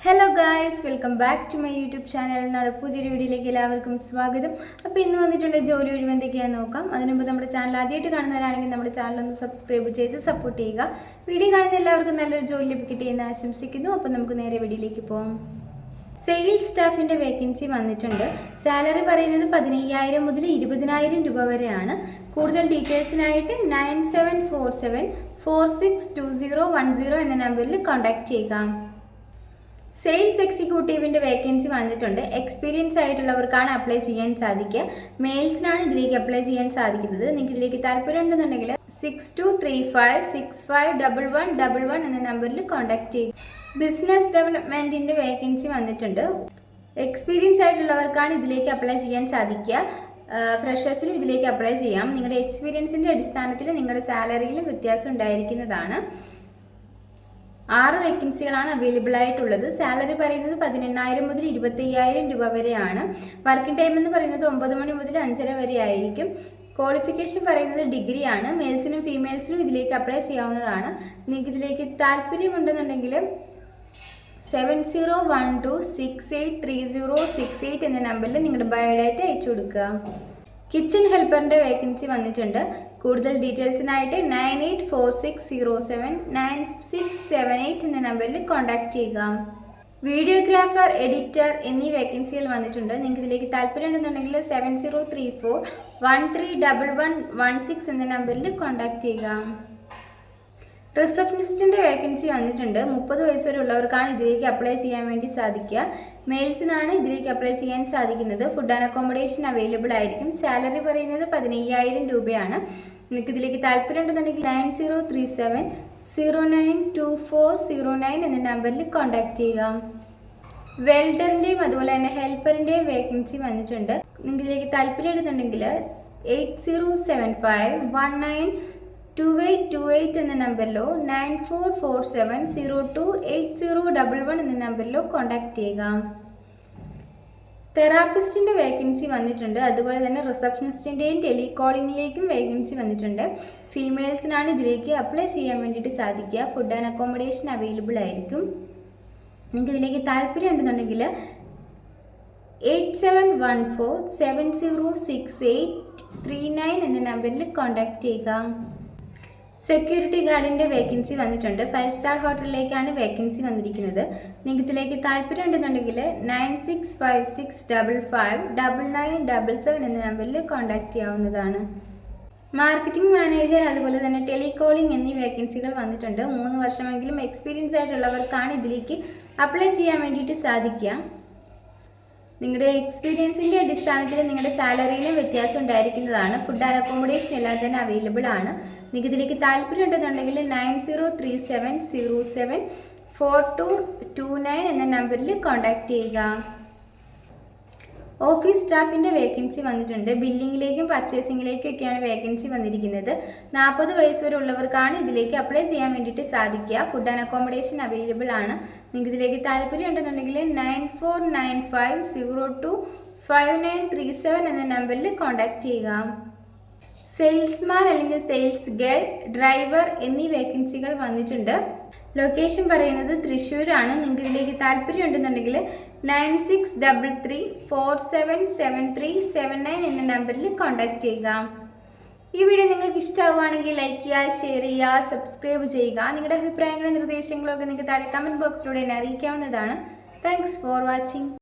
Hello guys, welcome back to my YouTube channel. നമ്മുടെ പുതിയൊരു വീഡിയോയിലേക്ക് എല്ലാവർക്കും സ്വാഗതം. അപ്പോൾ ഇന്ന് വന്നിട്ടുള്ള ജോലി ഒഴിവ് എന്തൊക്കെയാണെന്ന് നോക്കാം. അതിനു മുമ്പ് നമ്മുടെ ചാനൽ ആദ്യമായിട്ട് കാണുന്നവരാണെങ്കിൽ നമ്മുടെ ചാനൽ ഒന്ന് സബ്സ്ക്രൈബ് ചെയ്ത് സപ്പോർട്ട് ചെയ്യുക. വീഡിയോ കാണുന്ന എല്ലാവർക്കും നല്ലൊരു ജോലി ലഭിക്കട്ടെ എന്ന് ആശംസിക്കുന്നു. അപ്പോൾ നമുക്ക് നേരെ വീഡിയോയിലേക്ക് പോകാം. സെയിൽസ് സ്റ്റാഫിൻ്റെ വേക്കൻസി വന്നിട്ടുണ്ട്. സാലറി പറയുന്നത് 15,000 മുതൽ 20,000 രൂപ വരെയാണ്. കൂടുതൽ ഡീറ്റെയിൽസിനായിട്ട് 9747462010 എന്ന നമ്പറിൽ കോൺടാക്റ്റ് ചെയ്യുക. സെയിൽസ് എക്സിക്യൂട്ടീവിൻ്റെ വേക്കൻസി വന്നിട്ടുണ്ട്. എക്സ്പീരിയൻസ് ആയിട്ടുള്ളവർക്കാണ് അപ്ലൈ ചെയ്യാൻ സാധിക്കുക. മെയിൽസിനാണ് ഇതിലേക്ക് അപ്ലൈ ചെയ്യാൻ സാധിക്കുന്നത്. നിങ്ങൾക്ക് ഇതിലേക്ക് താല്പര്യം ഉണ്ടെന്നുണ്ടെങ്കിൽ 6235651111 എന്ന നമ്പറിൽ കോൺടാക്ട് ചെയ്യുക. ബിസിനസ് ഡെവലപ്മെൻറ്റിൻ്റെ വേക്കൻസി വന്നിട്ടുണ്ട്. എക്സ്പീരിയൻസ് ആയിട്ടുള്ളവർക്കാണ് ഇതിലേക്ക് അപ്ലൈ ചെയ്യാൻ സാധിക്കുക. ഫ്രഷേഴ്സിനും ഇതിലേക്ക് അപ്ലൈ ചെയ്യാം. നിങ്ങളുടെ എക്സ്പീരിയൻസിൻ്റെ അടിസ്ഥാനത്തിൽ നിങ്ങളുടെ സാലറിയിലും വ്യത്യാസം ഉണ്ടായിരിക്കുന്നതാണ്. 6 വേക്കൻസികളാണ് അവൈലബിൾ ആയിട്ടുള്ളത്. സാലറി പറയുന്നത് 18,000 മുതൽ 25,000 രൂപ വരെയാണ്. വർക്കിംഗ് ടൈം എന്ന് പറയുന്നത് 9 മണി മുതൽ 5:30 വരെ ആയിരിക്കും. ക്വാളിഫിക്കേഷൻ പറയുന്നത് ഡിഗ്രിയാണ്. മെയിൽസിനും ഫീമെയിൽസിനും ഇതിലേക്ക് അപ്ലൈ ചെയ്യാവുന്നതാണ്. നിങ്ങൾക്ക് ഇതിലേക്ക് താല്പര്യമുണ്ടെന്നുണ്ടെങ്കിൽ 7012683068 എന്ന നമ്പറിൽ നിങ്ങളുടെ ബയോഡാറ്റ അയച്ചു കൊടുക്കുക. കിച്ചൺ ഹെൽപ്പറിൻ്റെ വേക്കൻസി വന്നിട്ടുണ്ട്. കൂടുതൽ ഡീറ്റെയിൽസിനായിട്ട് 9846079678 എന്ന നമ്പറിൽ കോൺടാക്റ്റ് ചെയ്യുക. വീഡിയോഗ്രാഫർ, എഡിറ്റർ എന്നീ വേക്കൻസികൾ വന്നിട്ടുണ്ട്. നിങ്ങൾക്ക് ഇതിലേക്ക് താല്പര്യമുണ്ടെന്നുണ്ടെങ്കിൽ 7034131116 എന്ന നമ്പറിൽ കോൺടാക്റ്റ് ചെയ്യുക. റിസപ്ഷനിസ്റ്റിൻ്റെ വേക്കൻസി വന്നിട്ടുണ്ട്. 30 വയസ്സ് വരെ ഉള്ളവർക്കാണ് ഇതിലേക്ക് അപ്ലൈ ചെയ്യാൻ വേണ്ടി സാധിക്കുക. മെയിൽസിനാണ് ഇതിലേക്ക് അപ്ലൈ ചെയ്യാൻ സാധിക്കുന്നത്. ഫുഡ് ആൻഡ് അക്കോമഡേഷൻ അവൈലബിൾ ആയിരിക്കും. സാലറി പറയുന്നത് 15,000 രൂപയാണ്. നിങ്ങൾക്ക് ഇതിലേക്ക് താല്പര്യം ഉണ്ടെന്നുണ്ടെങ്കിൽ 9037092409 എന്ന നമ്പറിൽ കോൺടാക്ട് ചെയ്യുക. വെൽഡറിൻ്റെയും അതുപോലെ തന്നെ ഹെൽപ്പറിൻ്റെയും വേക്കൻസി വന്നിട്ടുണ്ട്. നിങ്ങൾക്ക് ഇതിലേക്ക് താല്പര്യം ഉണ്ടെന്നുണ്ടെങ്കിൽ 8075192828 എന്ന നമ്പറിലോ 9447028011 എന്ന നമ്പറിലോ കോൺടാക്ട് ചെയ്യുക. തെറാപ്പിസ്റ്റിൻ്റെ വേക്കൻസി വന്നിട്ടുണ്ട്. അതുപോലെ തന്നെ റിസപ്ഷനിസ്റ്റിൻ്റെയും ടെലികോളിങ്ങിലേക്കും വേക്കൻസി വന്നിട്ടുണ്ട്. ഫീമെയിൽസിനാണ് ഇതിലേക്ക് അപ്ലൈ ചെയ്യാൻ വേണ്ടിയിട്ട് സാധിക്കുക. ഫുഡ് ആൻഡ് അക്കോമഡേഷൻ അവൈലബിൾ ആയിരിക്കും. നിങ്ങൾക്ക് ഇതിലേക്ക് താല്പര്യം ഉണ്ടെന്നുണ്ടെങ്കിൽ 8714706839 എന്ന നമ്പറിൽ കോൺടാക്ട് ചെയ്യുക. സെക്യൂരിറ്റി ഗാർഡിൻ്റെ വേക്കൻസി വന്നിട്ടുണ്ട്. 5 സ്റ്റാർ ഹോട്ടലിലേക്കാണ് വേക്കൻസി വന്നിരിക്കുന്നത്. നിങ്ങൾക്ക് ഇതിലേക്ക് താല്പര്യം ഉണ്ടെന്നുണ്ടെങ്കിൽ 9656559977 എന്ന നമ്പറിൽ കോൺടാക്ട് ചെയ്യാവുന്നതാണ്. മാർക്കറ്റിംഗ് മാനേജർ അതുപോലെ തന്നെ ടെലികോളിംഗ് എന്നീ വേക്കൻസികൾ വന്നിട്ടുണ്ട്. 3 വർഷമെങ്കിലും എക്സ്പീരിയൻസ് ആയിട്ടുള്ളവർക്കാണ് ഇതിലേക്ക് അപ്ലൈ ചെയ്യാൻ വേണ്ടിയിട്ട് സാധിക്കുക. നിങ്ങളുടെ എക്സ്പീരിയൻസിൻ്റെ അടിസ്ഥാനത്തിൽ നിങ്ങളുടെ സാലറിയിലും വ്യത്യാസം ഉണ്ടായിരിക്കുന്നതാണ്. ഫുഡ് ആൻഡ് അക്കോമഡേഷൻ എല്ലാം തന്നെ അവൈലബിൾ ആണ്. നിങ്ങൾക്ക് ഇതിലേക്ക് താല്പര്യം ഉണ്ടെന്നുണ്ടെങ്കിൽ 9037074229 എന്ന നമ്പറിൽ കോൺടാക്ട് ചെയ്യുക. ഓഫീസ് സ്റ്റാഫിൻ്റെ വേക്കൻസി വന്നിട്ടുണ്ട്. ബില്ലിങ്ങിലേക്കും പർച്ചേസിങ്ങിലേക്കും ഒക്കെയാണ് വേക്കൻസി വന്നിരിക്കുന്നത്. 40 വയസ്സ് വരെ ഉള്ളവർക്കാണ് ഇതിലേക്ക് അപ്ലൈ ചെയ്യാൻ വേണ്ടിയിട്ട് സാധിക്കുക. ഫുഡ് ആൻഡ് അക്കോമഡേഷൻ അവൈലബിൾ ആണ്. നിങ്ങൾക്ക് ഇതിലേക്ക് താല്പര്യം ഉണ്ടെന്നുണ്ടെങ്കിൽ 9495025937 എന്ന നമ്പറിൽ കോൺടാക്ട് ചെയ്യുക. സെയിൽസ്മാൻ അല്ലെങ്കിൽ സെയിൽസ് ഗേൾ, ഡ്രൈവർ എന്നീ വേക്കൻസികൾ വന്നിട്ടുണ്ട്. ലൊക്കേഷൻ പറയുന്നത് തൃശ്ശൂരാണ്. നിങ്ങൾക്ക് ഇതിലേക്ക് താല്പര്യം ഉണ്ടെന്നുണ്ടെങ്കിൽ 9633477379 എന്ന നമ്പറിൽ കോൺടാക്ട് ചെയ്യുക. ഈ വീഡിയോ നിങ്ങൾക്ക് ഇഷ്ടമാവുകയാണെങ്കിൽ ലൈക്ക് ചെയ്യുക, ഷെയർ ചെയ്യുക, സബ്സ്ക്രൈബ് ചെയ്യുക. നിങ്ങളുടെ അഭിപ്രായങ്ങളും നിർദ്ദേശങ്ങളും ഒക്കെ നിങ്ങൾക്ക് താഴെ കമൻറ്റ് ബോക്സിലൂടെ എന്നെ അറിയിക്കാവുന്നതാണ്. Thanks for watching.